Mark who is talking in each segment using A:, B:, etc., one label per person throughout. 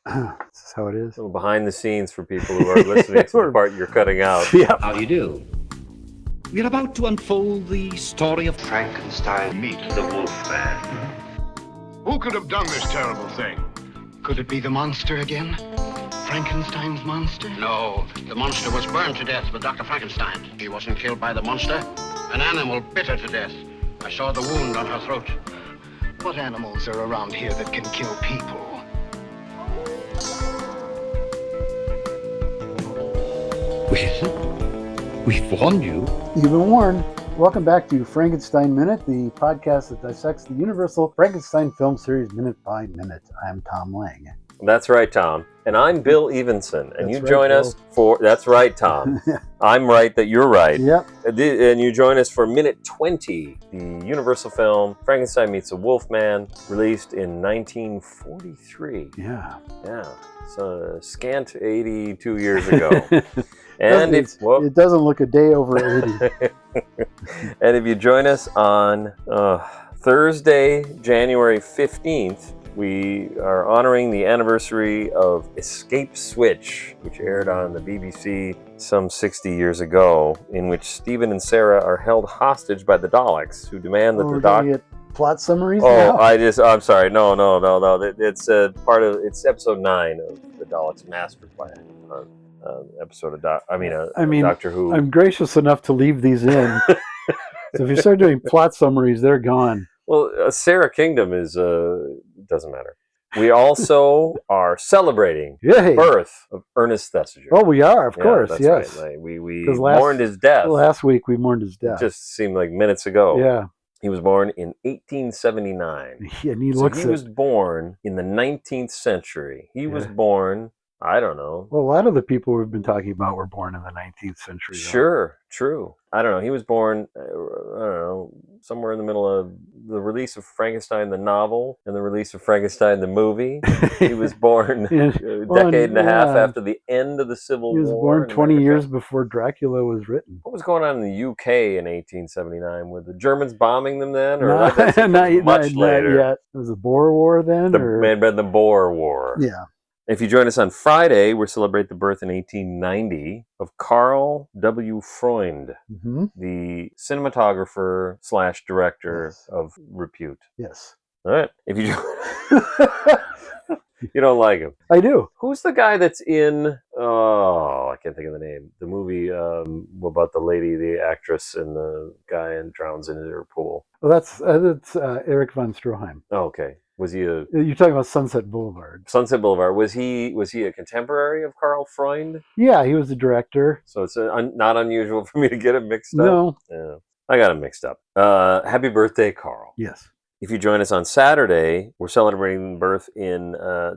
A: This is how it is.
B: A little behind the scenes for people who are listening to the part you're cutting out.
A: Yeah.
C: How do you do? We're about to unfold the story of Frankenstein.
D: Meet the Wolfman. Who could have done this terrible thing?
E: Could it be the monster again? Frankenstein's monster?
F: No, the monster was burned to death with Dr. Frankenstein. He wasn't killed by the monster. An animal bit her to death. I saw the wound on her throat.
E: What animals are around here that can kill people?
C: Well, we've warned you.
A: You've been warned. Welcome back to Frankenstein Minute, the podcast that dissects the Universal Frankenstein film series minute by minute. I'm Tom Lang.
B: That's right, Tom. And I'm Bill Evenson. And
A: That's
B: you
A: right,
B: join
A: Bill.
B: us for... That's right, Tom. I'm right that you're right.
A: Yep.
B: And you join us for minute 20, the Universal film Frankenstein Meets the Wolfman, released in 1943.
A: Yeah.
B: Yeah. So scant 82 years ago. And
A: it doesn't look a day over 80.
B: And if you join us on Thursday, January 15th, we are honoring the anniversary of Escape Switch, which aired on the BBC some 60 years ago, in which Stephen and Sarah are held hostage by the Daleks, who demand that the doctor...
A: Plot summaries?
B: Oh, now? I'm sorry. No. It's it's episode 9 of the Daleks' Master Plan. Episode of Doctor Who.
A: I'm gracious enough to leave these in. So if you start doing plot summaries, they're gone.
B: Well, Sarah Kingdom is doesn't matter. We also are celebrating the birth of Ernest Thesiger.
A: Oh, we are, of course,
B: that's
A: yes.
B: Right. We mourned his death.
A: Last week we mourned his death.
B: It just seemed like minutes ago.
A: Yeah.
B: He was born in 1879.
A: And he
B: was born in the 19th century. He was born, I don't know.
A: Well, a lot of the people we've been talking about were born in the 19th century.
B: Sure, true. I don't know. He was born, I don't know, somewhere in the middle of the release of Frankenstein the novel and the release of Frankenstein the movie. He was born a decade and a half after the end of the Civil War.
A: He was born 20 years before Dracula was written.
B: What was going on in the UK in 1879? Were the Germans bombing them then? Or
A: not
B: later?
A: Yet. It was the Boer War then?
B: The Boer War.
A: Yeah.
B: If you join us on Friday, we celebrate the birth in 1890 of Carl W. Freund, the cinematographer / director of repute.
A: Yes.
B: All right. If you you don't like him.
A: I do.
B: Who's the guy that's in, I can't think of the name, the movie about the lady, the actress, and the guy and drowns in her pool?
A: Well, that's Erich von Stroheim.
B: Oh, okay. Was he
A: You're talking about Sunset Boulevard.
B: Sunset Boulevard. Was he a contemporary of Carl Freund?
A: Yeah, he was the director.
B: So it's not unusual for me to get him mixed up.
A: No.
B: Yeah, I got him mixed up. Happy birthday, Carl.
A: Yes.
B: If you join us on Saturday, we're celebrating the birth in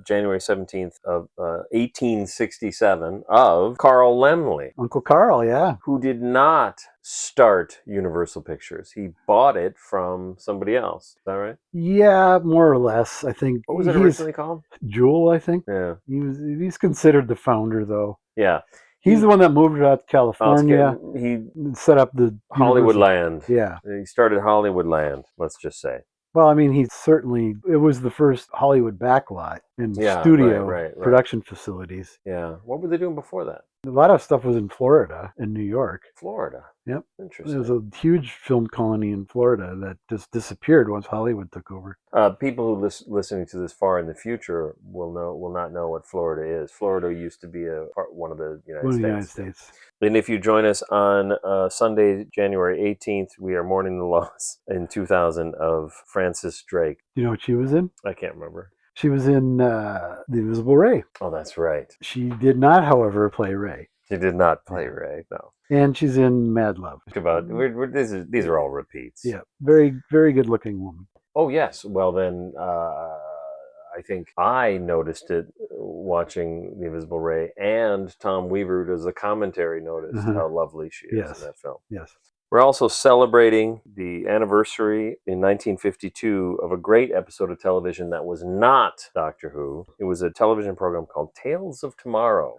B: January 17th of 1867 of Carl Laemmle.
A: Uncle Carl, yeah.
B: Who did not start Universal Pictures. He bought it from somebody else. Is that right?
A: Yeah, more or less, I think.
B: What was it originally called?
A: Jewel, I think.
B: Yeah.
A: He's considered the founder, though.
B: Yeah.
A: He's the one that moved out to California.
B: He
A: set up the
B: Hollywood Land.
A: Yeah.
B: He started Hollywood Land, let's just say.
A: Well, I mean, it was the first Hollywood backlot and studio production facilities.
B: Yeah. What were they doing before that?
A: A lot of stuff was in Florida and New York.
B: Florida?
A: Yep.
B: Interesting.
A: There was a huge film colony in Florida that just disappeared once Hollywood took over.
B: People who listening to this far in the future will not know what Florida is. Florida used to be one of the United States. And if you join us on Sunday, January 18th, we are mourning the loss in 2000 of Frances Drake.
A: Do you know what she was in?
B: I can't remember.
A: She was in The Invisible Ray.
B: Oh, that's right.
A: She did not, however, play Ray.
B: She did not play Ray, no.
A: And she's in Mad Love.
B: These are all repeats.
A: Yeah, very, very good-looking woman.
B: Oh, yes. Well, then I think I noticed it watching The Invisible Ray, and Tom Weaver, as a commentary, noticed how lovely she is in that film.
A: Yes.
B: We're also celebrating the anniversary in 1952 of a great episode of television that was not Doctor Who. It was a television program called Tales of Tomorrow.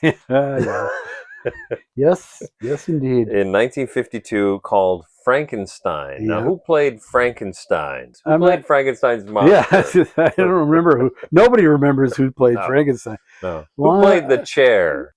A: Yeah. Yes, indeed.
B: In 1952, called Frankenstein. Now,
A: Yeah.
B: who played Frankenstein? Who
A: I'm
B: played
A: not-
B: Frankenstein's
A: Yeah,
B: monster?
A: I don't remember who. Nobody remembers who played
B: No.
A: Frankenstein.
B: No.
A: Well,
B: Who played the chair?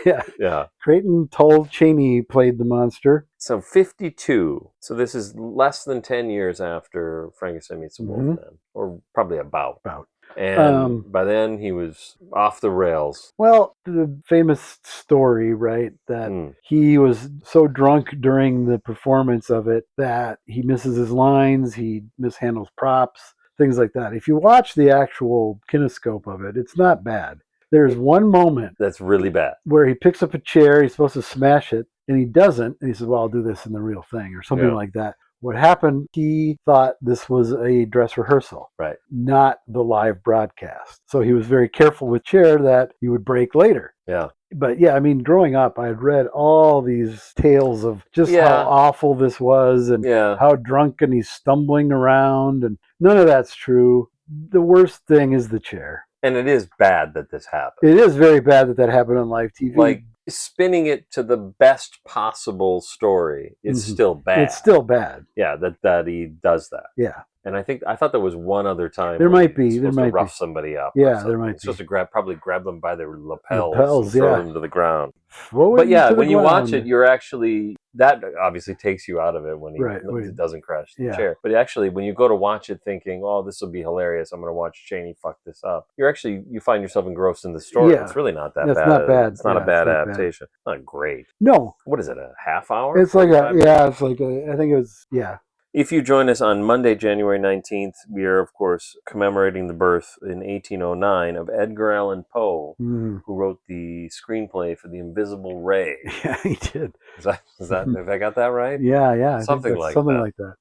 A: Yeah.
B: Yeah.
A: Creighton Toll Cheney played the monster.
B: So 52. So this is less than 10 years after Frankenstein meets the
A: Mhm.
B: Wolfman, or probably about.
A: About.
B: And by then he was off the rails.
A: Well, the famous story, right, that he was so drunk during the performance of it that he misses his lines, he mishandles props, things like that. If you watch the actual kinescope of it, it's not bad. There's one moment
B: That's really bad.
A: where he picks up a chair, he's supposed to smash it, and he doesn't, and he says, well, I'll do this in the real thing, or something
B: Yeah.
A: like that. What happened, he thought this was a dress rehearsal,
B: Right.
A: not the live broadcast. So he was very careful with chair that he would break later.
B: Yeah.
A: But yeah, I mean, growing up, I had read all these tales of just how awful this was and how drunk and he's stumbling around, and none of that's true. The worst thing is the chair.
B: And it is bad that this happened.
A: It is very bad that happened on live TV.
B: Like, spinning it to the best possible story is still bad.
A: It's still bad.
B: Yeah, that he does that.
A: Yeah.
B: And I thought there was one other time
A: there might
B: he's
A: be. There
B: supposed
A: might
B: to rough
A: be.
B: somebody up.
A: Yeah, there might
B: he's supposed to probably grab them by their lapels,
A: Lapels,
B: and throw
A: yeah.
B: them to the ground.
A: Throw
B: But
A: it
B: yeah,
A: into the
B: when you watch
A: ground.
B: it, you're actually, that obviously takes you out of it when
A: Right,
B: it doesn't crash the
A: yeah.
B: chair. But actually, when you go to watch it thinking, oh, this will be hilarious, I'm going to watch Cheney fuck this up, you find yourself engrossed in the story.
A: Yeah.
B: It's really not that
A: It's
B: bad.
A: not bad.
B: It's not
A: Yeah,
B: a bad
A: it's not bad.
B: adaptation. Not great.
A: No.
B: What is it, a half hour?
A: It's like
B: 45 minutes?
A: yeah, it's like I think it was, yeah.
B: If you join us on Monday, January 19th, we are, of course, commemorating the birth in 1809 of Edgar Allan Poe, who wrote the screenplay for The Invisible Ray.
A: Yeah, he did.
B: Is that have I got that right?
A: Yeah.
B: Something like
A: something
B: that.
A: like that.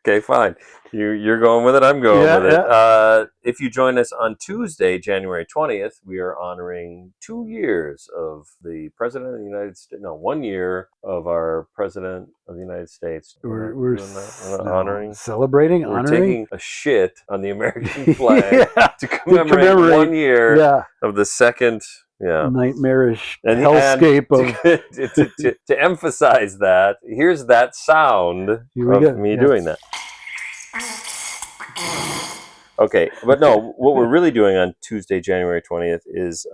B: Okay, fine. You're going with it. I'm going with it. If you join us on Tuesday, January 20th, we are honoring 2 years of the President of the United States. No, 1 year of our President of the United States.
A: We're
B: honoring,
A: celebrating,
B: we're
A: honoring.
B: taking a shit on the American flag to commemorate 1 year of the second. Yeah,
A: nightmarish hellscape of
B: to emphasize that. Here's that sound of me doing that. Okay, but no, what we're really doing on Tuesday, January 20th is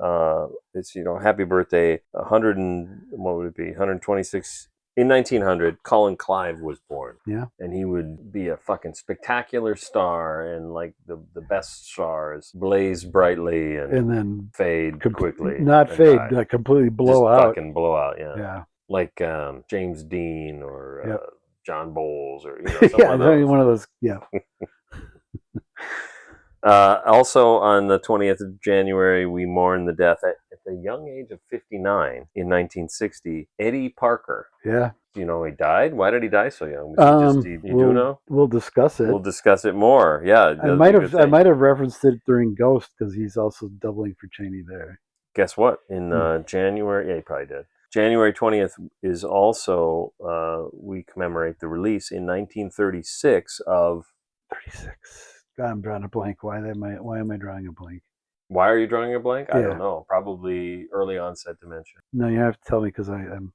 B: it's happy birthday 126 in 1900. Colin Clive was born.
A: Yeah,
B: and he would be a fucking spectacular star, and like the best stars blaze brightly and then
A: fade
B: quickly.
A: Not fade, completely blow out.
B: Fucking blow out. Yeah. Like James Dean or John Bowles or
A: one of those. Yeah.
B: Also on the 20th of January, we mourn the death at the young age of 59 in 1960, Eddie Parker.
A: Yeah.
B: Do you know he died? Why did he die so young? You do know?
A: We'll discuss it.
B: We'll discuss it more. Yeah.
A: I might have referenced it during Ghost because he's also doubling for Cheney there.
B: Guess what? In January, yeah, he probably did. January 20th is also, we commemorate the release in 1936 of...
A: 36. God, I'm drawing a blank. Why am I drawing a blank?
B: Why are you drawing a blank? I don't know. Probably early onset dementia.
A: No, you have to tell me because I'm...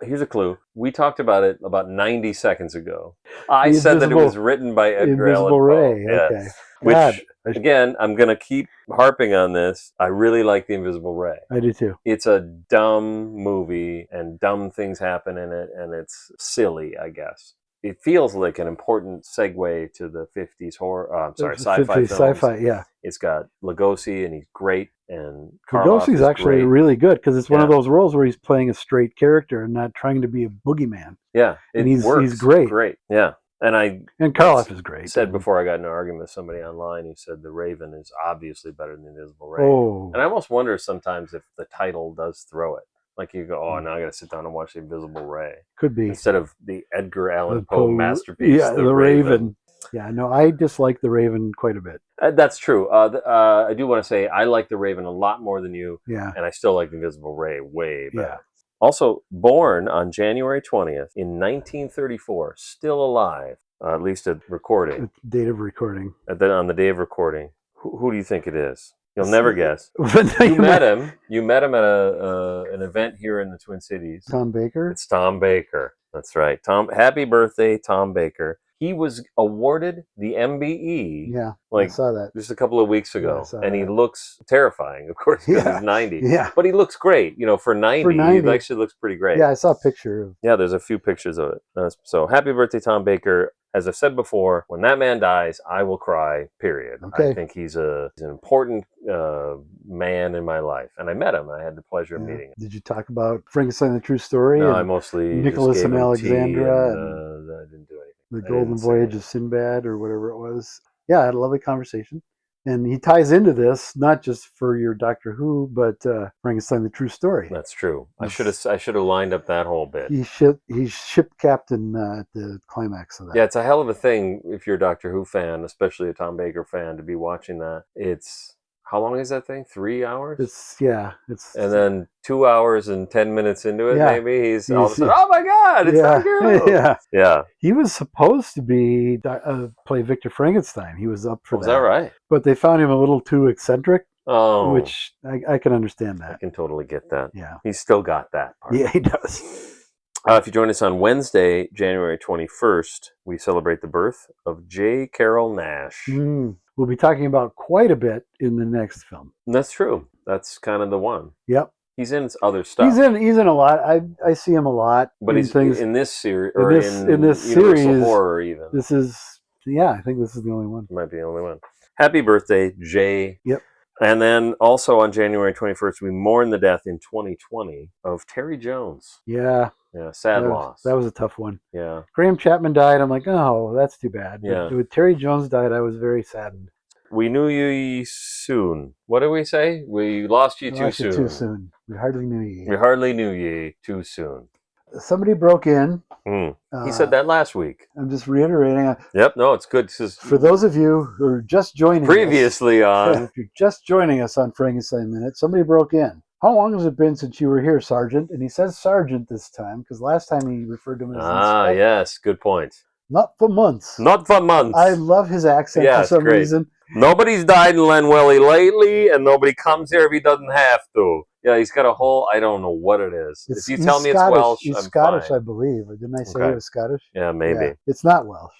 B: Here's a clue. We talked about it about 90 seconds ago. I said that it was written by Edgar Allan Poe.
A: Ray.
B: Yeah.
A: Okay.
B: Which, again, I'm going to keep harping on this. I really like The Invisible Ray.
A: I do too.
B: It's a dumb movie and dumb things happen in it, and it's silly, I guess. It feels like an important segue to the 50s sci-fi films.
A: Sci-fi, yeah.
B: It's got Lugosi, and he's great, and
A: Lugosi's actually really good because it's one of those roles where he's playing a straight character and not trying to be a boogeyman.
B: Yeah,
A: and he's great.
B: Great, yeah. And
A: Karloff is great.
B: Said before I got in an argument with somebody online who said The Raven is obviously better than The Invisible Ray.
A: Oh.
B: And I almost wonder sometimes if the title does throw it. Like you go, oh, now I got to sit down and watch The Invisible Ray.
A: Could be.
B: Instead of the Edgar Allan Poe masterpiece,
A: The Raven. Yeah, no, I dislike The Raven quite a bit.
B: That's true. I do want to say I like The Raven a lot more than you.
A: Yeah.
B: And I still like The Invisible Ray way better.
A: Yeah.
B: Also, born on January 20th in 1934, still alive, at least at recording.
A: Date of recording.
B: On the day of recording. Who do you think it is? You'll never guess. You met him. You met him at an event here in the Twin Cities.
A: Tom Baker?
B: It's Tom Baker. That's right. Tom. Happy birthday, Tom Baker. He was awarded the MBE.
A: Yeah,
B: like
A: I saw that.
B: just a couple of weeks ago, and he looks terrifying, of course, because he's 90.
A: Yeah,
B: but he looks great. For 90, he actually looks pretty great.
A: Yeah, I saw a picture of.
B: Yeah, there's a few pictures of it. So happy birthday, Tom Baker. As I've said before, when that man dies, I will cry, period.
A: Okay.
B: I think he's an important man in my life. And I met him. I had the pleasure of meeting him.
A: Did you talk about Frankenstein, the true story?
B: No, I mostly
A: Nicholas
B: just gave
A: and
B: him
A: Alexandra.
B: and I didn't do anything.
A: The Golden Voyage of Sinbad or whatever it was. Yeah, I had a lovely conversation. And he ties into this, not just for your Doctor Who, but Frankenstein, the true story.
B: That's true. I should have lined up that whole bit.
A: He's ship captain at the climax of that.
B: Yeah, it's a hell of a thing if you're a Doctor Who fan, especially a Tom Baker fan, to be watching that. How long is that thing? 3 hours?
A: It's
B: and then 2 hours and 10 minutes into it, maybe he's all of a sudden, oh my God, it's Doctor Who. Yeah.
A: He was supposed to be play Victor Frankenstein. He was up for that.
B: Is that right?
A: But they found him a little too eccentric.
B: Oh,
A: which I can understand that.
B: I can totally get that.
A: Yeah,
B: he's still got that part.
A: Yeah, he does.
B: If you join us on Wednesday, January 21st, we celebrate the birth of J. Carrol Naish.
A: We'll be talking about quite a bit in the next film.
B: That's true. That's kind of the one.
A: Yep.
B: He's in other stuff.
A: He's in a lot. I see him a lot.
B: But he's
A: things
B: in this series,
A: or in this series,
B: horror even.
A: This is, I think this is the only one.
B: Might be the only one. Happy birthday, Jay.
A: Yep.
B: And then also on January 21st, we mourn the death in 2020 of Terry Jones.
A: Yeah.
B: Yeah, sad loss.
A: That was a tough one.
B: Yeah.
A: Graham Chapman died. I'm like, oh, that's too bad.
B: Yeah.
A: But when Terry Jones died, I was very saddened.
B: We knew you soon. What did we say? We lost you too soon.
A: Too soon. We hardly knew ye.
B: We hardly knew ye too soon.
A: Somebody broke in.
B: He said that last week.
A: I'm just reiterating.
B: Yep, no, it's good.
A: For those of you who are just joining
B: previously
A: us, if you're just joining us on Frankenstein Minute, somebody broke in. How long has it been since you were here, Sergeant? And he says Sergeant this time, because last time he referred to him as Inspector.
B: Yes, good point.
A: Not for months.
B: Not for months.
A: I love his accent for some reason.
B: Nobody's died in Lenwelly lately, and nobody comes here if he doesn't have to. Yeah, he's got a whole, I don't know what it is. If you tell me it's Welsh,
A: he's
B: I'm
A: Scottish,
B: fine.
A: I believe. Or didn't I say he was Scottish?
B: Yeah, maybe.
A: Yeah, it's not Welsh.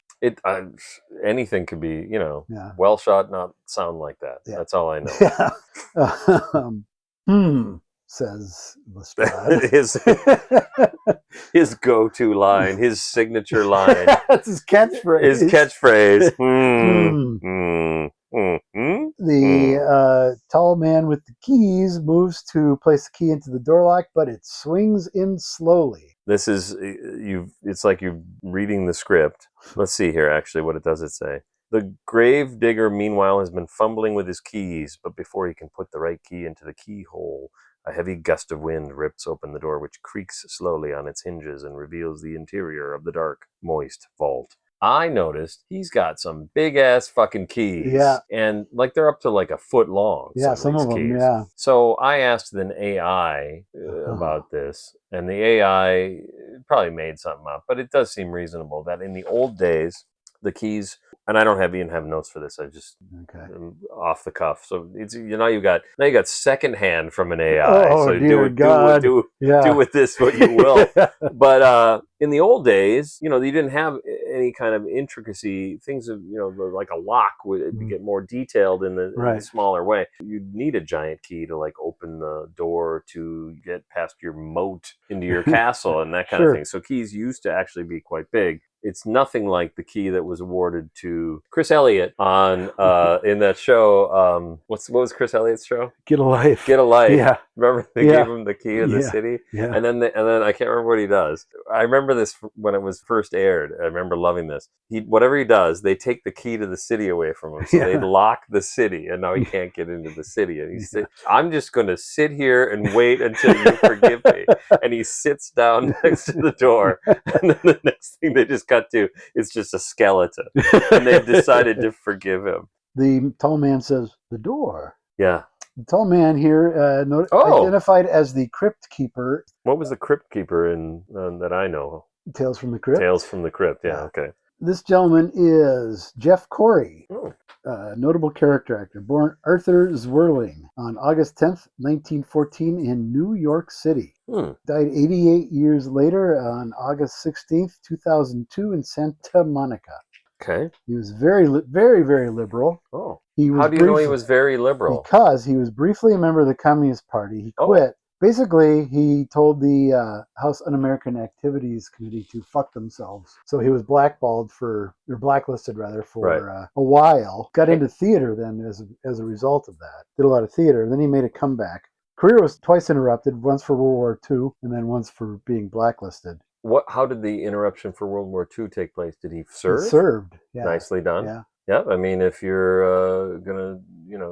B: Anything could be, Welsh ought not sound like that. Yeah. That's all I know.
A: Yeah. Says Lestrade.
B: his go-to line, his signature line.
A: That's his catchphrase. The tall man with the keys moves to place the key into the door lock, but it swings in slowly.
B: This is it's like you're reading the script. Let's see here, actually, what it does it say. The grave digger, meanwhile, has been fumbling with his keys, but before he can put the right key into the keyhole, a heavy gust of wind rips open the door, which creaks slowly on its hinges and reveals the interior of the dark, moist vault. I noticed he's got some big-ass fucking keys.
A: Yeah.
B: And, they're up to, a foot long.
A: Yeah, some of them,
B: keys.
A: yeah.
B: So I asked an AI about this, and the AI probably made something up, but it does seem reasonable that in the old days, the keys, and I don't even have notes for this. I just off the cuff. So it's you got secondhand from an AI.
A: Oh,
B: so
A: dear God.
B: do with this what you will. But in the old days, you didn't have any kind of intricacy. Things of like a lock would get more detailed in the smaller way. You'd need a giant key to open the door to get past your moat into your castle and that kind of thing. So keys used to actually be quite big. It's nothing like the key that was awarded to Chris Elliott on in that show. What was Chris Elliott's show?
A: Get a Life.
B: Get a Life.
A: Yeah.
B: Remember they gave him the key of the city?
A: Yeah.
B: And then I can't remember what he does. I remember this when it was first aired. I remember loving this. Whatever he does, they take the key to the city away from him. So they lock the city, and now he can't get into the city. And he said, "I'm just going to sit here and wait until you forgive me." And he sits down next to the door, and then the next thing they just cut to, it's just a skeleton, and they've decided to forgive him.
A: The tall man says, "The door."
B: Yeah.
A: The tall man here identified as the crypt keeper.
B: What was the crypt keeper in that I know?
A: Tales from the Crypt.
B: Tales from the Crypt. Yeah. Okay.
A: This gentleman is Jeff Corey. Notable character actor. Born Arthur Zwirling on August 10th, 1914 in New York City. Died 88 years later on August 16th, 2002 in Santa Monica.
B: Okay.
A: He was very, very, very liberal.
B: Oh.
A: He was
B: How do you know he was very liberal?
A: Because he was briefly a member of the Communist Party. He quit. Basically, he told the House Un-American Activities Committee to fuck themselves. So he was blacklisted for a while. Got into theater then as a result of that. Did a lot of theater. Then he made a comeback. Career was twice interrupted, once for World War II and then once for being blacklisted.
B: How did the interruption for World War II take place? Did he serve?
A: He served. Yeah.
B: Nicely done.
A: Yeah.
B: Yeah, I mean, if you're gonna,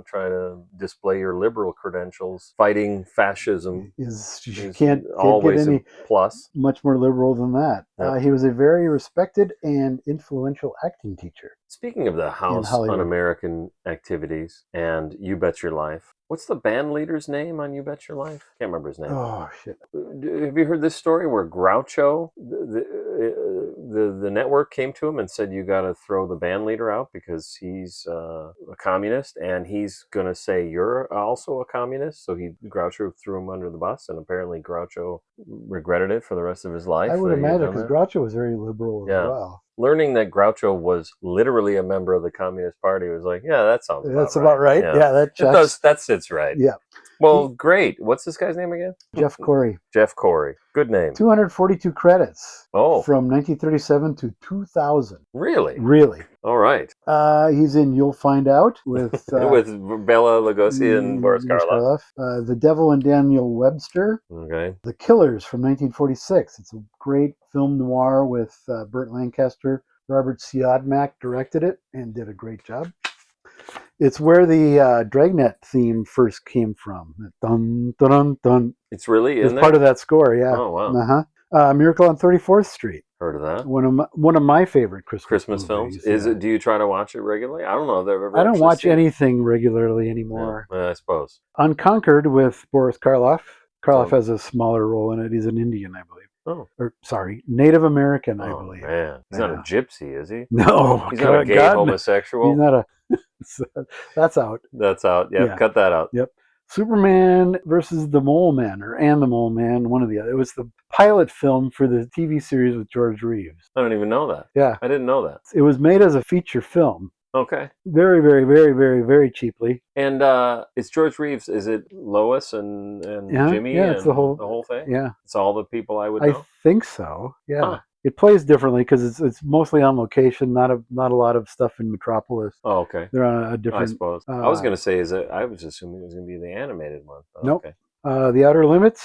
B: try to display your liberal credentials, fighting fascism
A: you can't
B: always
A: get any
B: a plus.
A: Much more liberal than that.
B: Yep.
A: He was a very respected and influential acting teacher.
B: Speaking of the House Un-American Activities and You Bet Your Life, what's the band leader's name on You Bet Your Life? Can't remember his name.
A: Oh shit!
B: Have you heard this story where Groucho, the network came to him and said, "You got to throw the band leader out because he's a communist, and he's going to say you're also a communist." So Groucho threw him under the bus, and apparently Groucho regretted it for the rest of his life.
A: I would imagine, because Groucho was very liberal as well.
B: Learning that Groucho was literally a member of the Communist Party was like, yeah, that sounds
A: about right. Yeah, that checks.
B: That sits right.
A: Yeah.
B: Well, great. What's this guy's name again?
A: Jeff Corey.
B: Jeff Corey. Good name.
A: 242 credits.
B: Oh.
A: From 1937 to 2000.
B: Really?
A: Really.
B: All right.
A: He's in You'll Find Out with
B: with Bela Lugosi and Boris Karloff.
A: The Devil and Daniel Webster.
B: Okay.
A: The Killers from 1946. It's a great film noir with Burt Lancaster. Robert Siodmak directed it and did a great job. It's where the Dragnet theme first came from. Dun, dun, dun, dun.
B: It's really in
A: it's
B: there?
A: part of that score, yeah.
B: Oh, wow.
A: Miracle on 34th Street.
B: Heard of that?
A: One of my favorite Christmas
B: films.
A: movies,
B: Is it? Do you try to watch it regularly? I don't know if I've ever.
A: I don't watch anything regularly anymore.
B: Yeah, I suppose.
A: Unconquered with Boris Karloff. Karloff has a smaller role in it. He's an Indian, I believe.
B: Oh.
A: Or, sorry, Native American, I believe.
B: Man. He's not a gypsy, is he?
A: No.
B: He's not a gay homosexual?
A: He's not a... That's out.
B: That's out. Yeah, cut that out.
A: Yep. Superman versus the Mole Man, and the Mole Man, one or the other. It was the pilot film for the TV series with George Reeves.
B: I don't even know that.
A: Yeah.
B: I didn't know that.
A: It was made as a feature film.
B: Okay.
A: Very, very, very, very, very cheaply.
B: And it's George Reeves. Is it Lois and Jimmy?
A: Yeah, it's the whole
B: thing.
A: Yeah,
B: it's all the people I would know.
A: I think so. Yeah,
B: huh.
A: It plays differently because it's mostly on location. Not a lot of stuff in Metropolis.
B: Oh, okay.
A: They're on a different.
B: I suppose. I was going to say I was assuming it was going to be the animated one.
A: Nope.
B: Okay.
A: The Outer Limits.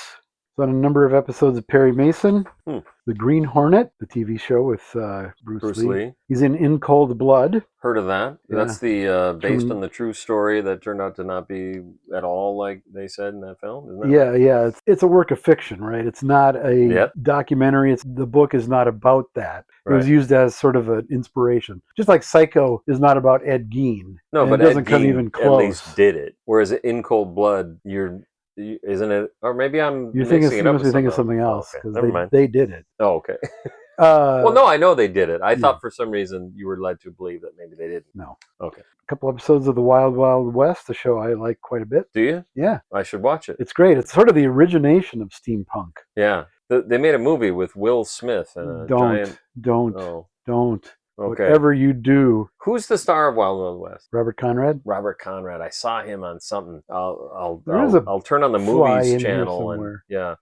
A: It's on a number of episodes of Perry Mason. The Green Hornet, the TV show with Bruce Lee. He's in Cold Blood.
B: Heard of that? Yeah. That's the based on the true story that turned out to not be at all like they said in that film, isn't that right?
A: Yeah. It's a work of fiction, right? It's not a documentary. The book is not about that. It was used as sort of an inspiration. Just like Psycho is not about Ed Gein.
B: No, but
A: it doesn't
B: Ed
A: come
B: Gein
A: even close.
B: At least did it. Whereas in Cold Blood, isn't it? Or maybe I'm mixing it up.
A: You think of something else because they did it.
B: Oh, okay. Well, no, I know they did it. I thought for some reason you were led to believe that maybe they didn't.
A: No.
B: Okay.
A: A couple episodes of The Wild Wild West, the show I like quite a bit.
B: Do you?
A: Yeah.
B: I should watch it.
A: It's great. It's sort of the origination of steampunk.
B: Yeah. They made a movie with Will Smith and a giant...
A: Don't.
B: Okay.
A: Whatever you do.
B: Who's the star of Wild Wild West?
A: Robert Conrad.
B: I saw him on something. I'll turn on the movies channel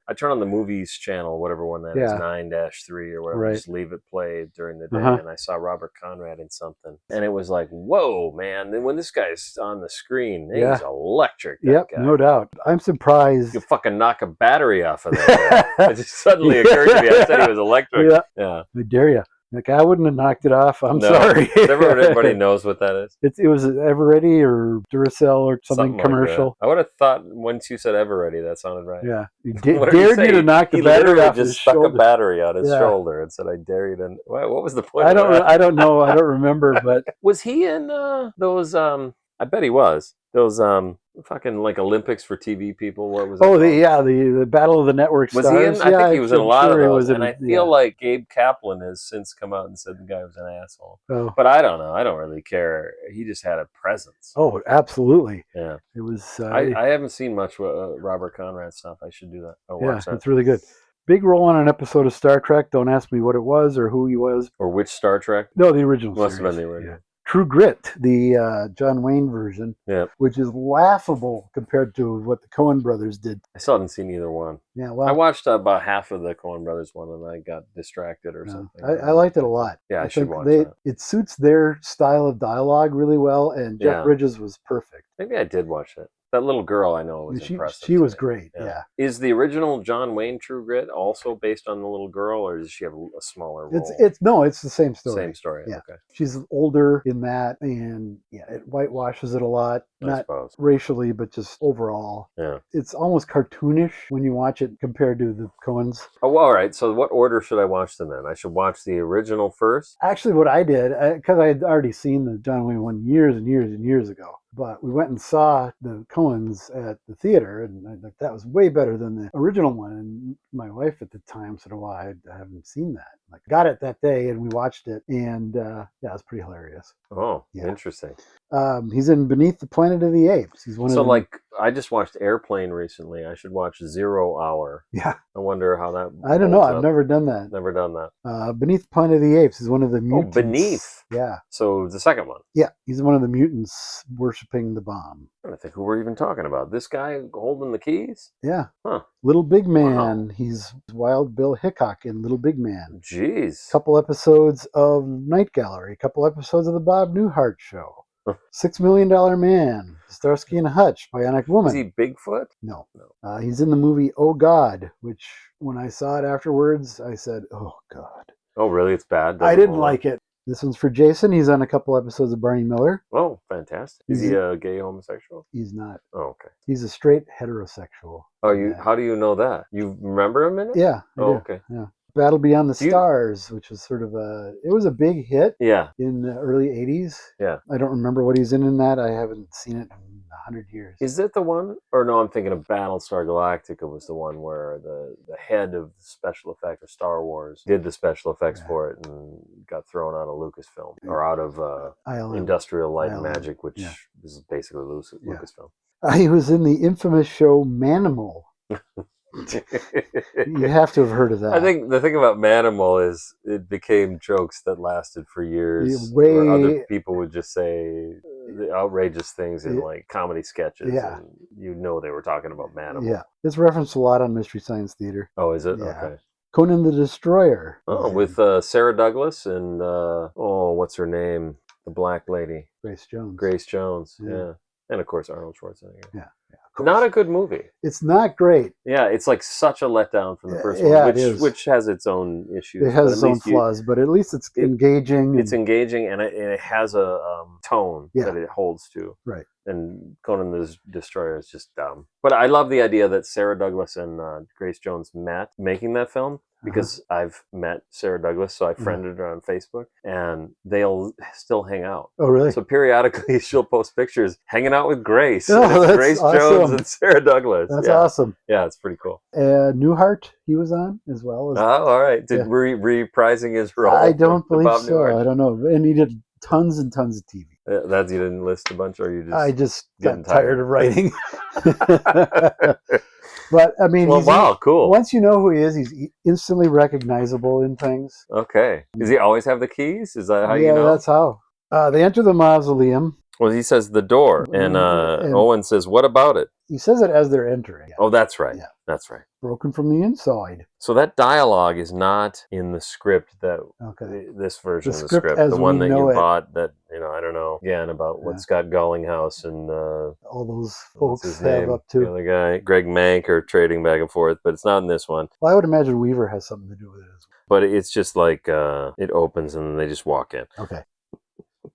B: I turn on the movies channel, whatever one that is, 9-3 or whatever. Right. Just leave it play during the day, and I saw Robert Conrad in something, and it was like, whoa, man! And when this guy's on the screen, he's electric. That guy.
A: No doubt. I'm surprised.
B: You fucking knock a battery off of that guy. It just suddenly occurred to me. I said he was electric. Yeah.
A: I dare you. Like, I wouldn't have knocked it off. I'm sorry.
B: Everybody knows what that is.
A: It was Eveready or Duracell or something commercial.
B: Like I would have thought once you said Eveready, that sounded right.
A: Yeah. He dared you to knock the battery off his shoulder.
B: He stuck a battery on his shoulder and said, I dare you to... What was the point
A: I don't know. I don't remember, but...
B: Was he in those... I bet he was. Those fucking like Olympics for TV people. What was it?
A: Oh,
B: called?
A: the Battle of the Network
B: Was he
A: Stars.
B: in? I think he was in a lot of
A: he
B: those.
A: was
B: And
A: in,
B: I feel like Gabe Kaplan has since come out and said the guy was an asshole.
A: Oh.
B: But I don't know. I don't really care. He just had a presence.
A: Oh, absolutely.
B: Yeah.
A: It was.
B: I haven't seen much Robert Conrad stuff. I should do that. I'll watch that.
A: It's really good. Big role on an episode of Star Trek. Don't ask me what it was or who he was.
B: Or which Star Trek?
A: No, the original
B: Must
A: series.
B: have been the original.
A: Yeah. True Grit, the John Wayne version, which is laughable compared to what the Coen brothers did.
B: I still haven't seen either one.
A: Yeah, well,
B: I watched about half of the Coen brothers one, and I got distracted or something.
A: I liked it a lot.
B: Yeah, I should watch that.
A: It suits their style of dialogue really well, and Jeff Bridges was perfect.
B: Maybe I did watch it. That little girl I know was impressive.
A: She was great, yeah.
B: Is the original John Wayne True Grit also based on the little girl, or does she have a smaller role?
A: It's the same story.
B: Same story,
A: yeah.
B: Okay.
A: She's older in that, and it whitewashes it a lot. Not racially, but just overall.
B: Yeah.
A: It's almost cartoonish when you watch it compared to the Coens.
B: Oh, well, all right. So what order should I watch them in? I should watch the original first?
A: Actually, what I did, because I had already seen the John Wayne one years and years and years ago, but we went and saw the Coens at the theater, and that was way better than the original one. And my wife at the time said, "Well, I haven't seen that." I got it that day, and we watched it, and it was pretty hilarious.
B: Oh, interesting.
A: He's in Beneath the Planet of the Apes. He's one of them.
B: Like, I just watched Airplane recently. I should watch 0 Hour.
A: Yeah.
B: I wonder how that.
A: I don't know. I've never done that.
B: Never done that.
A: Beneath the Planet of the Apes is one of the mutants.
B: Oh, Beneath.
A: Yeah.
B: So the second one.
A: Yeah, he's one of the mutants worshiping the bomb.
B: I don't think who we're even talking about. This guy holding the keys?
A: Yeah.
B: Huh.
A: Little Big Man. Wow. He's Wild Bill Hickok in Little Big Man.
B: Jeez.
A: Couple episodes of Night Gallery. Couple episodes of the Bob Newhart Show. $6 Million Man. Starsky and Hutch. Bionic Woman.
B: Is he Bigfoot?
A: No. He's in the movie Oh God, which when I saw it afterwards, I said, "Oh God."
B: Oh, really? It's bad?
A: I didn't like it. This one's for Jason. He's on a couple episodes of Barney Miller.
B: Oh, fantastic. Is he a gay homosexual?
A: He's not.
B: Oh, okay.
A: He's a straight heterosexual.
B: Oh, how do you know that? You remember him in it?
A: Yeah.
B: Okay.
A: Yeah. Battle Beyond the Stars, which was sort of it was a big hit in the early 80s.
B: Yeah.
A: I don't remember what he's in that. I haven't seen it in 100 years.
B: Is it the one? Or no, I'm thinking of Battlestar Galactica was the one where the head of the special effects for Star Wars did the special effects for it and got thrown out of Lucasfilm or out of Industrial Light and Magic, which is basically Lucasfilm.
A: He was in the infamous show Manimal. You have to have heard of that.
B: I think the thing about Manimal is it became jokes that lasted for years. Where other people would just say the outrageous things in like comedy sketches.
A: Yeah.
B: And they were talking about Manimal.
A: Yeah. It's referenced a lot on Mystery Science Theater.
B: Oh, is it?
A: Yeah.
B: Okay.
A: Conan the Destroyer.
B: Oh, with Sarah Douglas and, what's her name? The black lady.
A: Grace Jones.
B: Yeah. And of course, Arnold Schwarzenegger.
A: Yeah.
B: Not a good movie.
A: It's not great.
B: Yeah, it's like such a letdown from the first one, which has its own issues.
A: It has its own flaws, but at least it's engaging.
B: It's engaging, and it has a tone that it holds to.
A: Right.
B: And Conan the Destroyer is just dumb. But I love the idea that Sarah Douglas and Grace Jones met making that film. Because I've met Sarah Douglas, so I friended her on Facebook, and they'll still hang out.
A: Oh, really?
B: So periodically she'll post pictures hanging out with Grace.
A: Oh, that's
B: Grace
A: awesome.
B: Jones and Sarah Douglas.
A: That's awesome.
B: Yeah, it's pretty cool.
A: Newhart, he was on as well.
B: All right. Reprising his role.
A: I don't believe so.
B: Newhart.
A: I don't know. And he did tons and tons of TV.
B: That you didn't list a bunch, or you just?
A: I just got tired of writing. But I mean,
B: cool.
A: Once you know who he is, he's instantly recognizable in things.
B: Okay. Does he always have the keys? Is that how you know?
A: Yeah, that's how. They enter the mausoleum.
B: Well, he says the door, and Owen says, "What about it?"
A: He says it as they're entering.
B: Oh, that's right. Yeah. That's right.
A: Broken from the inside.
B: So that dialogue is not in the script this version of the script, the one that you bought. That I don't know again about what Scott Gollinghouse and
A: all those folks
B: have
A: up to.
B: The other guy, Greg Mank, are trading back and forth, but it's not in this one.
A: Well, I would imagine Weaver has something to do with it as well.
B: But it's just like it opens and they just walk in.
A: Okay.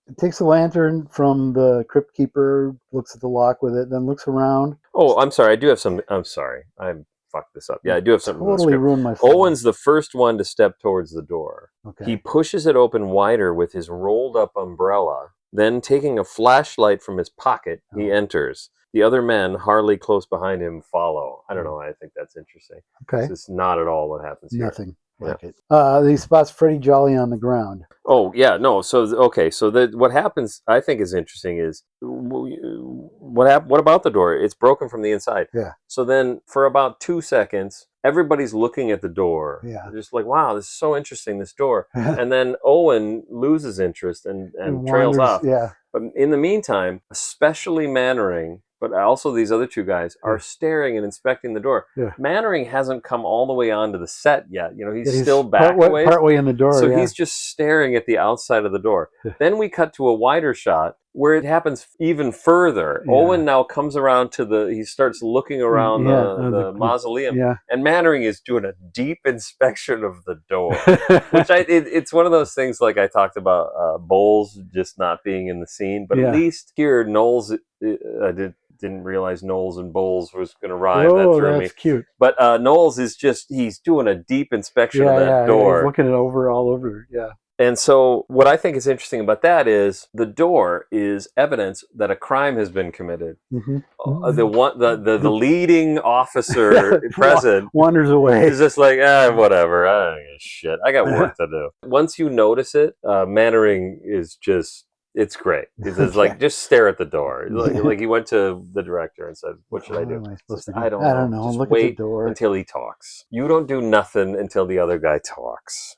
A: It takes a lantern from the crypt keeper, looks at the lock with it, then looks around.
B: Oh, I'm sorry. I do have some. I'm sorry. I fucked this up. Yeah, I do have something.
A: Totally ruined my phone.
B: Owen's the first one to step towards the door.
A: Okay.
B: He pushes it open wider with his rolled up umbrella. Then, taking a flashlight from his pocket, he enters. The other men, hardly close behind him, follow. I don't know. I think that's interesting.
A: Okay.
B: This is not at all what happens here.
A: Nothing like it. He spots Freddie Jolly on the ground.
B: Oh, yeah, no. So, okay. So what happens, I think is interesting is what about the door? It's broken from the inside.
A: Yeah.
B: So then for about 2 seconds, everybody's looking at the door.
A: Yeah.
B: Just like, wow, this is so interesting, this door. And then Owen loses interest and trails off.
A: Yeah.
B: But in the meantime, especially Mannering, but also these other two guys are staring and inspecting the door.
A: Yeah.
B: Mannering hasn't come all the way onto the set yet. You know, he's still back
A: partway in the door.
B: So he's just staring at the outside of the door. Then we cut to a wider shot where it happens even further.
A: Yeah.
B: Owen now comes around he starts looking around the mausoleum.
A: Yeah.
B: And Mannering is doing a deep inspection of the door, which it's one of those things like I talked about Bowles just not being in the scene. But at least here, Knowles, I didn't realize Knowles and Bowles was going to rhyme.
A: Oh,
B: that threw
A: that's
B: me.
A: Cute.
B: But Knowles is he's doing a deep inspection of that door.
A: He's looking it all over. Yeah.
B: And so what I think is interesting about that is the door is evidence that a crime has been committed.
A: Mm-hmm.
B: The leading officer present
A: wanders away.
B: He's just like, whatever. I don't give a shit. I got work to do. Once you notice it, Mannering is just, it's great. It's just like, just stare at the door. Like he went to the director and said, what should I do? I don't know. Just
A: Look
B: wait
A: at the door
B: until he talks. You don't do nothing until the other guy talks.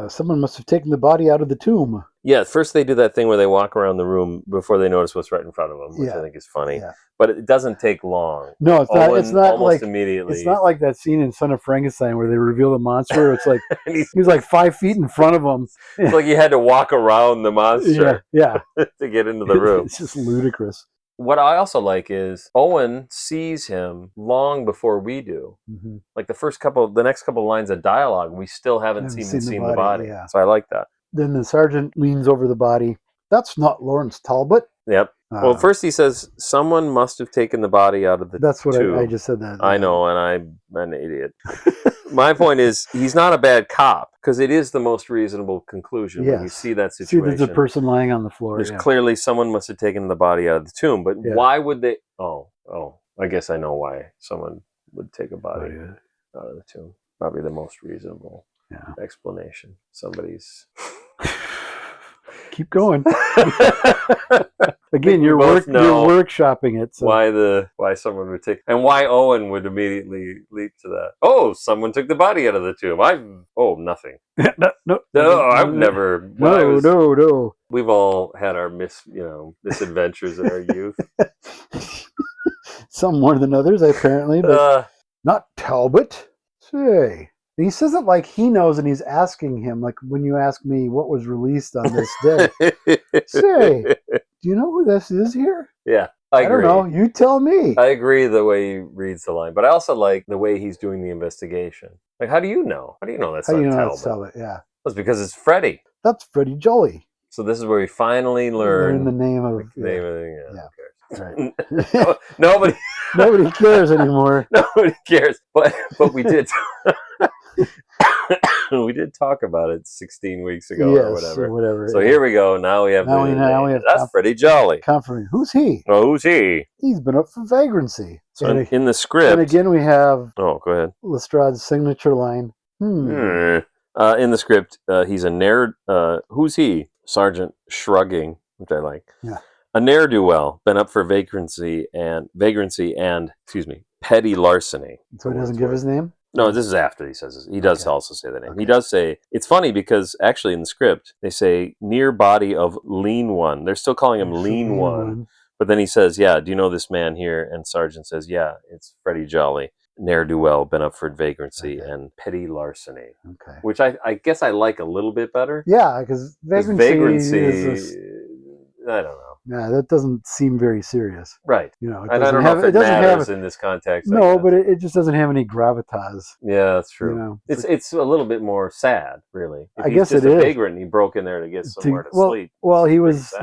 A: Someone must have taken the body out of the tomb.
B: Yeah, first they do that thing where they walk around the room before they notice what's right in front of them, which I think is funny. Yeah. But it doesn't take long.
A: No, it's not. It's not
B: almost
A: like
B: immediately.
A: It's not like that scene in Son of Frankenstein where they reveal the monster. It's like he's like 5 feet in front of him.
B: It's like you had to walk around the monster.
A: Yeah.
B: To get into the room.
A: It's just ludicrous.
B: What I also like is Owen sees him long before we do.
A: Mm-hmm.
B: Like the next couple lines of dialogue, we still haven't seen the body.
A: Yeah.
B: So I like that.
A: Then the sergeant leans over the body. That's not Lawrence Talbot.
B: Yep. Well, first he says someone must have taken the body out of the
A: That's what
B: tomb.
A: I just said that.
B: I know, and I'm an idiot. My point is, he's not a bad cop, because it is the most reasonable conclusion when you see that situation.
A: See, there's a person lying on the floor.
B: There's clearly someone must have taken the body out of the tomb, but why would they? Oh, I guess I know why someone would take a body out of the tomb. Probably the most reasonable explanation. Somebody's...
A: Keep going. Again, you're workshopping it. So.
B: Why someone would take, and why Owen would immediately leap to that. Oh, someone took the body out of the tomb. Nothing. No, I've never.
A: No.
B: We've all had our misadventures in our youth.
A: Some more than others, apparently, but not Talbot. Say. He says it like he knows, and he's asking him, like, when you ask me what was released on this day. Say, do you know who this is here?
B: Yeah, I agree.
A: I don't know. You tell me.
B: I agree the way he reads the line, but I also like the way he's doing the investigation. Like, how do you know? How do you know that's not Talbot?
A: Yeah.
B: That's because it's Freddie.
A: That's Freddie Jolly.
B: So this is where we finally learn
A: the name of
B: Right. Nobody
A: cares anymore.
B: Nobody cares. But we did. We did talk about it 16 weeks ago or whatever. So here we go. Now we have. That's Freddie Jolly.
A: Confirming. Who's he?
B: Oh, who's he?
A: He's been up for vagrancy.
B: So in the script.
A: And again, we have.
B: Oh, go ahead.
A: Lestrade's signature line.
B: In the script, he's a nerd. Who's he? Sergeant shrugging, which I like.
A: Yeah.
B: A ne'er-do-well, been up for vagrancy and petty larceny.
A: So he doesn't give his name?
B: No, this is after he says this. He does also say the name. Okay. He does say, it's funny because actually in the script, they say near body of lean one. They're still calling him lean one. But then he says, do you know this man here? And Sergeant says, it's Freddie Jolly. Ne'er-do-well, been up for vagrancy and petty larceny. Okay. Which I guess I like a little bit better.
A: Yeah, because vagrancy is
B: I don't know.
A: Yeah, that doesn't seem very serious.
B: Right.
A: And
B: I don't know if it matters in this context.
A: No, but it just doesn't have any gravitas.
B: Yeah, that's true. It's a little bit more sad, really.
A: I guess it is.
B: He's just a vagrant and he broke in there to get somewhere to sleep.
A: Well, he was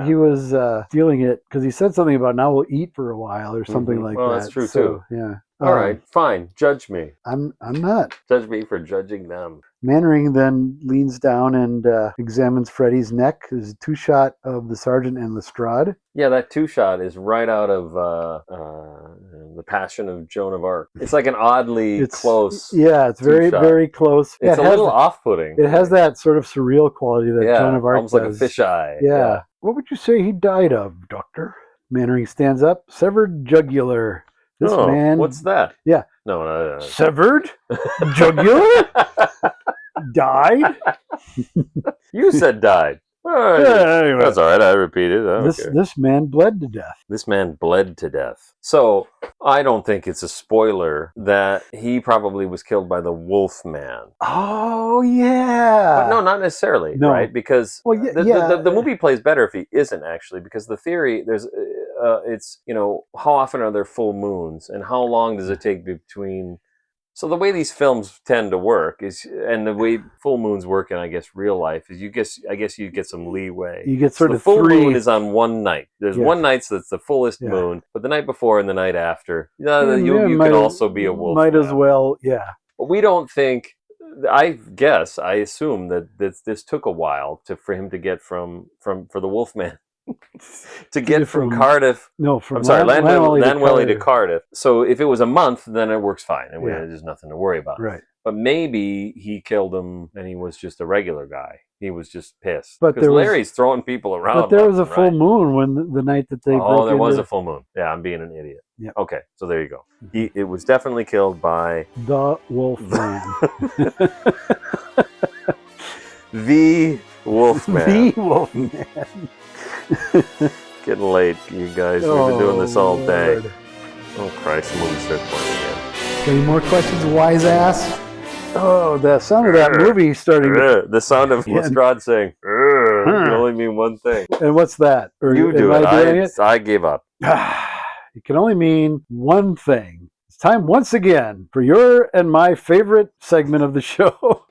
A: feeling it because he said something about now we'll eat for a while or something like that.
B: Well, that's true too.
A: Yeah.
B: All right, fine. Judge me.
A: I'm not.
B: Judge me for judging them.
A: Mannering then leans down and examines Freddy's neck. There's a two-shot of the sergeant and Lestrade.
B: Yeah, that two-shot is right out of The Passion of Joan of Arc. It's like an oddly close.
A: Yeah, it's very,
B: two-shot.
A: very close.
B: It's a little off-putting.
A: It has that sort of surreal quality that Joan of Arc
B: almost
A: does.
B: like a fisheye.
A: Yeah. What would you say he died of, Doctor? Mannering stands up. Severed jugular. This man.
B: What's that?
A: Yeah.
B: No.
A: Severed jugular? Died?
B: You said died.
A: Anyway.
B: That's all right. I repeated.
A: This man bled to death.
B: This man bled to death. So I don't think it's a spoiler that he probably was killed by the Wolf Man.
A: Oh yeah.
B: But no, not necessarily, right? Because the movie plays better if he isn't actually. Because the theory it's how often are there full moons and how long does it take between. So the way these films tend to work is, and the way full moons work in, I guess, real life is, I guess you get some leeway.
A: You get sort of
B: full moon is on one night. There's one night that's the fullest
A: Yeah.
B: moon, but the night before and the night after, you can also be a wolf.
A: Might as well, yeah.
B: But we don't think. I assume that this took a while for him to get for the Wolfman. to get from Cardiff.
A: No, from
B: Llanwelly to Cardiff. So if it was a month, then it works fine, and there's nothing to worry about.
A: Right.
B: But maybe he killed him, and he was just a regular guy. He was just pissed.
A: But
B: Larry's throwing people around.
A: But there was a full moon when the night that they broke
B: Oh, there was a full moon. Yeah, I'm being an idiot.
A: Yeah.
B: Okay, so there you go. It was definitely killed by
A: the Wolfman.
B: The Wolfman.
A: The Wolfman.
B: Getting late, you guys. We've been doing this all day.
A: Lord.
B: Oh, Christ, the movie starts playing again.
A: Got any more questions, wise ass? Oh, the sound of that movie starting.
B: The sound of Lestrade saying, can only mean one thing.
A: And what's that? Or
B: You do it. I gave up.
A: It can only mean one thing. It's time once again for your and my favorite segment of the show.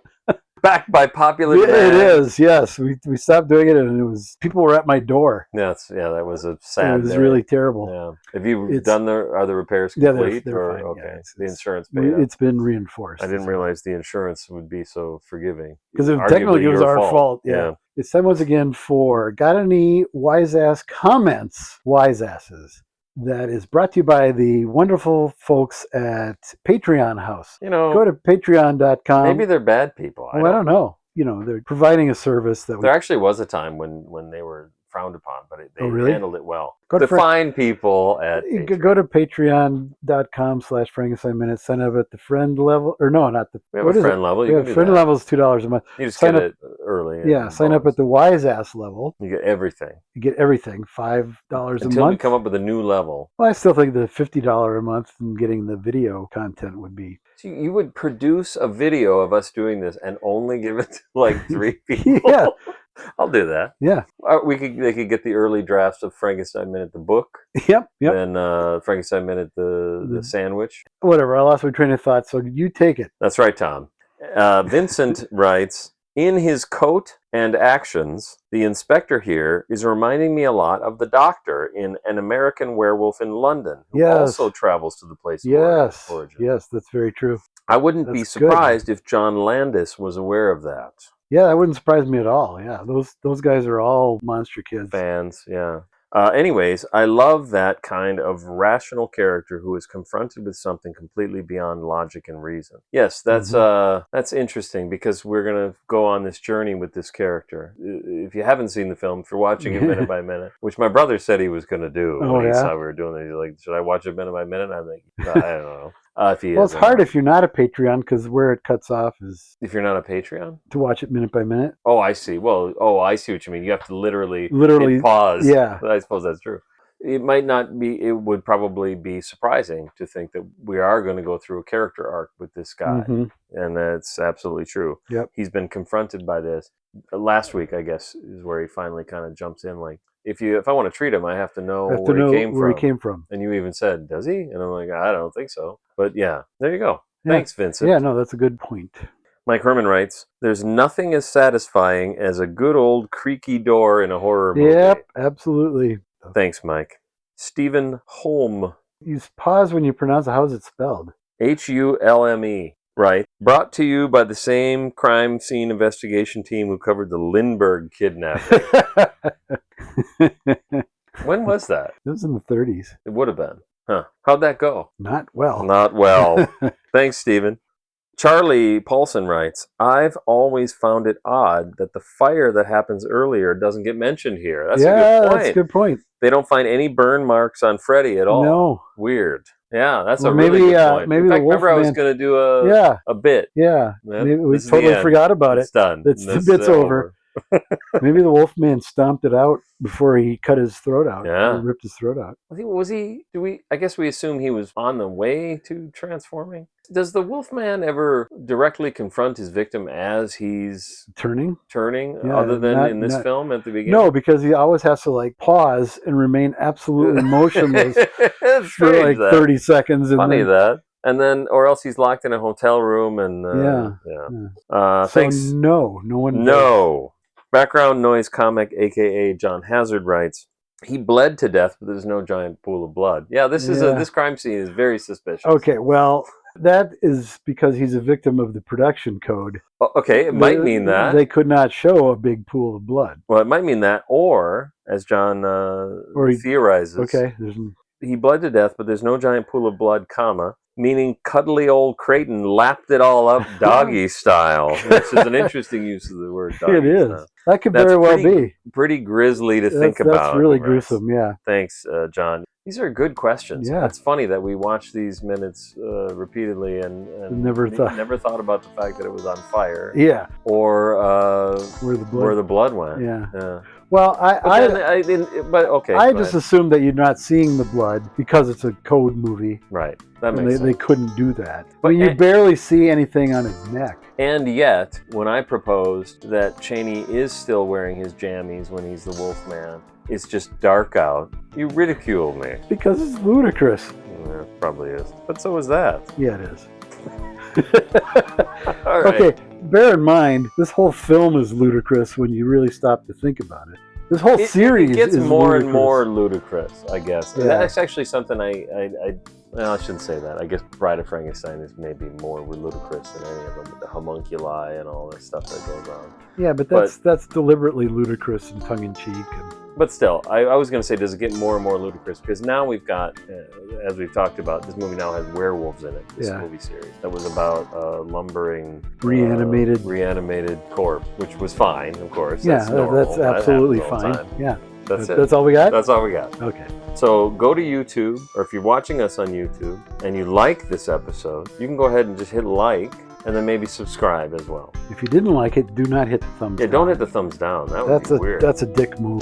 B: Backed by popular demand.
A: It is, yes. We stopped doing it, and people were at my door.
B: That was a sad.
A: It was really terrible.
B: Yeah. Have you done are the repairs complete?
A: They're fine.
B: Okay.
A: Yeah,
B: the insurance paid up.
A: It's been reinforced.
B: I didn't realize the insurance would be so forgiving.
A: Because technically it was our fault.
B: Yeah.
A: It's time once again for Got Any Wise Ass Comments, Wise Asses. That is brought to you by the wonderful folks at Patreon House. Go to patreon.com.
B: Maybe they're bad people.
A: I don't know. They're providing a service that
B: there actually was a time when they were frowned upon, but they
A: really?
B: handled it well.
A: Go to
B: find people at
A: go to patreon.com/Frankenstein Minute. Sign up at the friend level, or no, not the.
B: We have a friend level.
A: We have friend level is $2 a month.
B: You just sign get it early.
A: Yeah, sign up at the wise ass level.
B: You get everything.
A: You get everything. $5 a month.
B: Until we come up with a new level.
A: Well, I still think the $50 a month and getting the video content would be.
B: So you would produce a video of us doing this and only give it to like 3 people.
A: Yeah.
B: I'll do that.
A: Yeah.
B: They could get the early drafts of Frankenstein Minute the book.
A: Yep.
B: And Frankenstein Minute the sandwich.
A: Whatever. I lost my train of thought, so you take it.
B: That's right, Tom. Vincent writes, in his coat and actions, the inspector here is reminding me a lot of the doctor in An American Werewolf in London, who also travels to the place of origin.
A: Yes, that's very true.
B: I wouldn't be surprised if John Landis was aware of that.
A: Yeah, that wouldn't surprise me at all. Yeah, those guys are all monster kids.
B: Fans, yeah. Anyways, I love that kind of rational character who is confronted with something completely beyond logic and reason. Yes, that's interesting because we're going to go on this journey with this character. If you haven't seen the film, if you're watching it minute by minute, which my brother said he was going to do when he saw we were doing it, he's like, should I watch it minute by minute? I'm like, I don't know.
A: It's hard if you're not a Patreon because where it cuts off is
B: if you're not a Patreon
A: to watch it minute by minute.
B: Oh, I see. I see what you mean. You have to literally hit pause.
A: Yeah,
B: I suppose that's true. It might not be. It would probably be surprising to think that we are going to go through a character arc with this guy, and that's absolutely true.
A: Yep.
B: He's been confronted by this. Last week, I guess, is where he finally kind of jumps in. Like, if I want to treat him, I have to know where he came from. And you even said, does he? And I'm like, I don't think so. But yeah, there you go.
A: Yeah.
B: Thanks, Vincent.
A: Yeah, no, that's a good point.
B: Mike Herman writes, there's nothing as satisfying as a good old creaky door in a horror movie.
A: Yep, absolutely.
B: Thanks, Mike. Stephen Holm
A: You pause when you pronounce it. How is it spelled?
B: Hulme. Right. Brought to you by the same crime scene investigation team who covered the Lindbergh kidnapping. When was that?
A: It was in the 30s.
B: It would have been. Huh. How'd that go?
A: Not well.
B: Not well. Thanks, Stephen. Charlie Paulson writes, I've always found it odd that the fire that happens earlier doesn't get mentioned here. That's a good point.
A: That's a good point.
B: They don't find any burn marks on Freddy at all.
A: No.
B: Weird. Yeah, that's a really good point.
A: Maybe
B: In fact,
A: the
B: remember I was
A: Wolfman-
B: going to do a bit.
A: Yeah.
B: Yep.
A: Maybe we
B: This is the
A: totally
B: end.
A: forgot about
B: It's
A: it.
B: done.
A: The bit's over. Maybe the Wolfman stomped it out before he cut his throat out.
B: Yeah.
A: Or ripped his throat out.
B: I guess we assume he was on the way to transforming. Does the Wolfman ever directly confront his victim as he's
A: Turning?
B: Yeah, other than in this film at the beginning?
A: No, because he always has to like pause and remain absolutely motionless for like 30 seconds.
B: Funny that. And then, or else he's locked in a hotel room and...
A: So
B: thanks.
A: no one...
B: No. Background Noise Comic, a.k.a. John Hazard, writes, he bled to death, but there's no giant pool of blood. Yeah, this crime scene is very suspicious.
A: Okay, well, that is because he's a victim of the production code.
B: Okay, it might mean that.
A: They could not show a big pool of blood.
B: Well, it might mean that, or, as John theorizes, he bled to death, but there's no giant pool of blood, meaning cuddly old Creighton lapped it all up doggy style, which is an interesting use of the word doggy
A: It is.
B: style.
A: That could very well be.
B: Pretty grisly to think about.
A: That's really gruesome, yeah.
B: Thanks, John. These are good questions.
A: Yeah.
B: It's funny that we watch these minutes repeatedly and
A: never
B: thought about the fact that it was on fire.
A: Yeah.
B: Or
A: where the
B: blood went.
A: Yeah. Well, I just assumed that you're not seeing the blood because it's a code movie.
B: Right. That makes sense.
A: They couldn't do that. But you barely see anything on his neck.
B: And yet, when I proposed that Chaney is still wearing his jammies when he's the Wolfman, it's just dark out, you ridiculed me.
A: Because it's ludicrous.
B: Yeah, it probably is. But so is that.
A: Yeah, it is.
B: All right.
A: Okay, bear in mind, this whole film is ludicrous when you really stop to think about it. This whole series
B: gets
A: is
B: more
A: ludicrous.
B: and more ludicrous, I guess.
A: Yeah.
B: That's actually something well, I shouldn't say that. I guess Bride of Frankenstein is maybe more ludicrous than any of them, with the homunculi and all that stuff that goes on.
A: Yeah, but that's deliberately ludicrous and tongue-in-cheek.
B: But still, I was going to say, does it get more and more ludicrous? Because now we've got, as we've talked about, this movie now has werewolves in it, this movie series. That was about lumbering... Reanimated corpse, which was fine, of course.
A: Yeah, that's absolutely fine. Yeah.
B: That's it.
A: That's all we got?
B: That's all we got.
A: Okay.
B: So go to YouTube, or if you're watching us on YouTube and you like this episode, you can go ahead and just hit like and then maybe subscribe as well.
A: If you didn't like it, do not hit the thumbs down.
B: Yeah, don't hit the thumbs down. That would be weird.
A: That's a dick move.